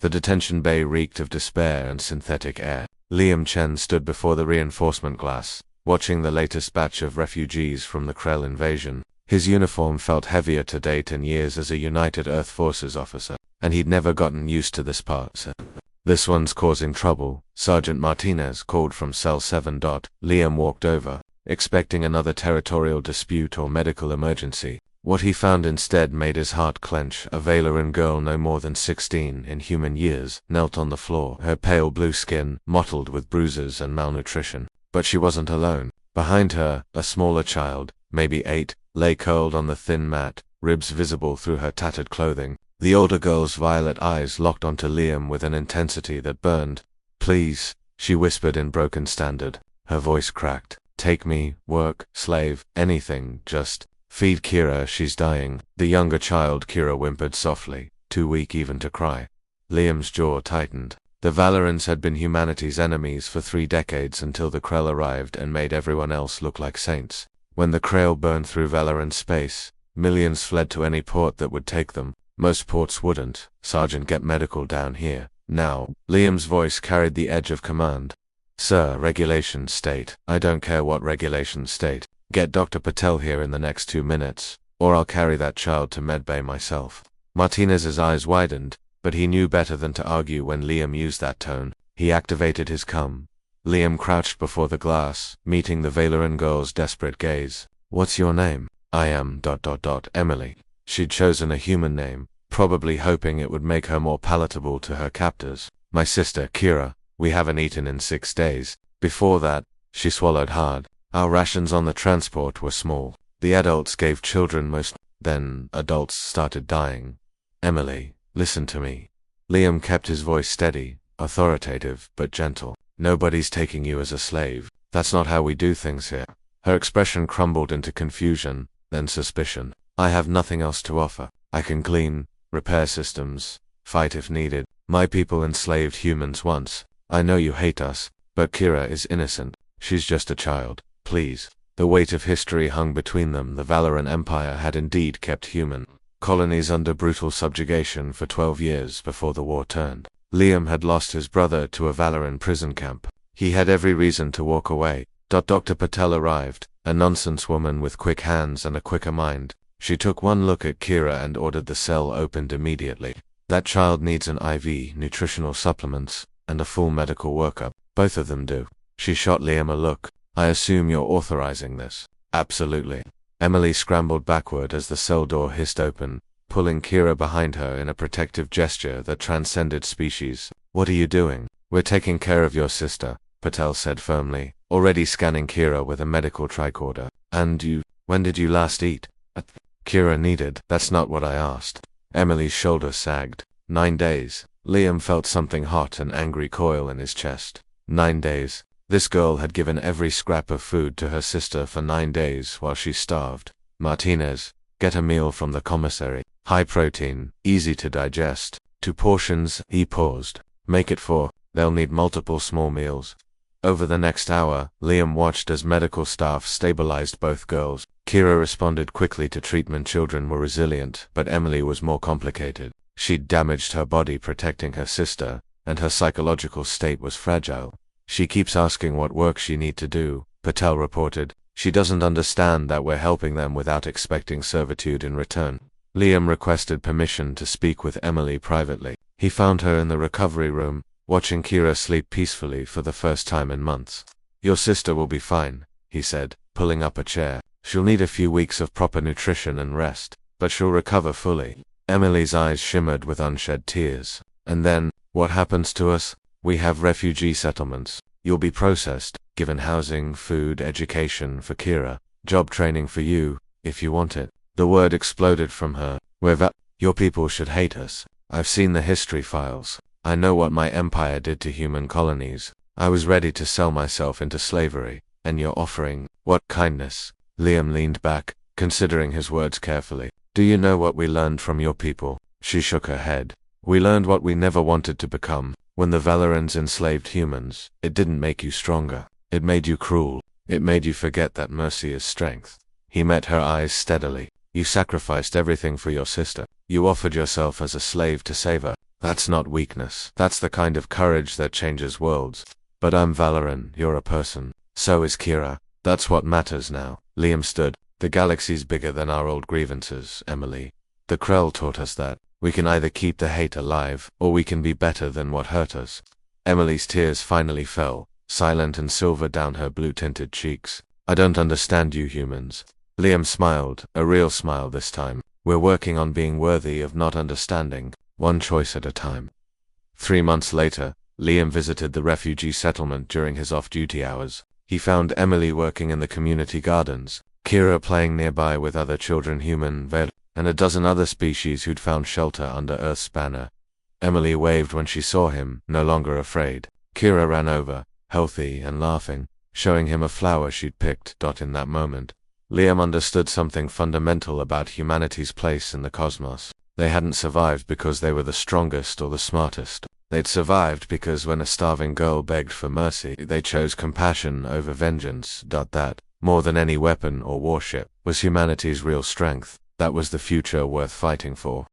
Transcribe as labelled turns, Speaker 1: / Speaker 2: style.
Speaker 1: The detention bay reeked of despair and synthetic air. Liam Chen stood before the reinforcement glass, watching the latest batch of refugees from the Krell invasion. His uniform felt heavier to date in years as a United Earth Forces officer, and he'd never gotten used to this part. This one's causing trouble, Sergeant Martinez called from Cell 7. Liam walked over, expecting another territorial dispute or medical emergency. What he found instead made his heart clench. A Valeran girl no more than 16 in human years knelt on the floor, her pale blue skin mottled with bruises and malnutrition. But she wasn't alone. Behind her, a smaller child, maybe 8, lay curled on the thin mat, ribs visible through her tattered clothing. The older girl's violet eyes locked onto Liam with an intensity that burned. "Please," she whispered in broken standard. Her voice cracked. "Take me, work, slave, anything, just feed Kira, she's dying." The younger child, Kira, whimpered softly, too weak even to cry. Liam's jaw tightened. The Valerans had been humanity's enemies for 3 decades until the Krell arrived and made everyone else look like saints. When the Krell burned through Valeran space, millions fled to any port that would take them. Most ports wouldn't. "Sergeant, get medical down here, now." Liam's voice carried the edge of command. "Sir, regulations state." "I don't care what regulations state. Get Dr. Patel here in the next 2 minutes, or I'll carry that child to medbay myself." Martinez's eyes widened, but he knew better than to argue when Liam used that tone. He activated his cum. Liam crouched before the glass, meeting the Valeran girl's desperate gaze. "What's your name?" "I am ... Emily." She'd chosen a human name, probably hoping it would make her more palatable to her captors. "My sister, Kira. We haven't eaten in 6 days. Before that," she swallowed hard, "our rations on the transport were small. The adults gave children most, then adults started dying. Emily, listen to me." Liam kept his voice steady, authoritative, but gentle. "Nobody's taking you as a slave. That's not how we do things here." Her expression crumbled into confusion, then suspicion. "I have nothing else to offer. I can clean, repair systems, fight if needed. My people enslaved humans once. I know you hate us, but Kira is innocent. She's just a child. Please." The weight of history hung between them. The Valeran Empire had indeed kept human colonies under brutal subjugation for 12 years before the war turned. Liam had lost his brother to a Valeran prison camp. He had every reason to walk away. Dr. Patel arrived, a nonsense woman with quick hands and a quicker mind. She took one look at Kira and ordered the cell opened immediately. "That child needs an IV, nutritional supplements, and a full medical workup. Both of them do." She shot Liam a look. "I assume you're authorizing this?" "Absolutely." Emily scrambled backward as the cell door hissed open, pulling Kira behind her in a protective gesture that transcended species. "What are you doing?" "We're taking care of your sister," Patel said firmly, already scanning Kira with a medical tricorder. "And you, when did you last eat?" Kira needed. "That's not what I asked." Emily's shoulder sagged. 9 days. Liam felt something hot and angry coil in his chest. 9 days. This girl had given every scrap of food to her sister for 9 days while she starved. "Martinez, get a meal from the commissary. High protein, easy to digest. 2 portions." He paused. "Make it 4. They'll need multiple small meals." Over the next hour, Liam watched as medical staff stabilized both girls. Kira responded quickly to treatment. Children were resilient, but Emily was more complicated. She'd damaged her body protecting her sister, and her psychological state was fragile. "She keeps asking what work she need to do," Patel reported. "She doesn't understand that we're helping them without expecting servitude in return." Liam requested permission to speak with Emily privately. He found her in the recovery room, watching Kira sleep peacefully for the first time in months. "Your sister will be fine," he said, pulling up a chair. "She'll need a few weeks of proper nutrition and rest, but she'll recover fully." Emily's eyes shimmered with unshed tears. "And then, what happens to us?" "We have refugee settlements. You'll be processed, given housing, food, education for Kira, job training for you, if you want it." The word exploded from her. "Your people should hate us. I've seen the history files. I know what my empire did to human colonies. I was ready to sell myself into slavery, and you're offering, what kindness?" Liam leaned back, considering his words carefully. "Do you know what we learned from your people?" She shook her head. "We learned what we never wanted to become. When the Valerans enslaved humans, it didn't make you stronger. It made you cruel. It made you forget that mercy is strength." He met her eyes steadily. "You sacrificed everything for your sister. You offered yourself as a slave to save her. That's not weakness. That's the kind of courage that changes worlds. But I'm Valoran, you're a person. So is Kira. That's what matters now. Liam stood. The galaxy's bigger than our old grievances, Emily. The Krell taught us that. We can either keep the hate alive, or we can be better than what hurt us. Emily's tears finally fell, silent and silver down her blue-tinted cheeks. I don't understand you humans. Liam smiled, a real smile this time. We're working on being worthy of not understanding, one choice at a time. 3 months later, Liam visited the refugee settlement during his off-duty hours. He found Emily working in the community gardens, Kira playing nearby with other children human, and a dozen other species who'd found shelter under Earth's banner. Emily waved when she saw him, no longer afraid. Kira ran over, healthy and laughing, showing him a flower she'd picked. In that moment, Liam understood something fundamental about humanity's place in the cosmos. They hadn't survived because they were the strongest or the smartest. They'd survived because when a starving girl begged for mercy, they chose compassion over vengeance. That, more than any weapon or warship, was humanity's real strength. That was the future worth fighting for.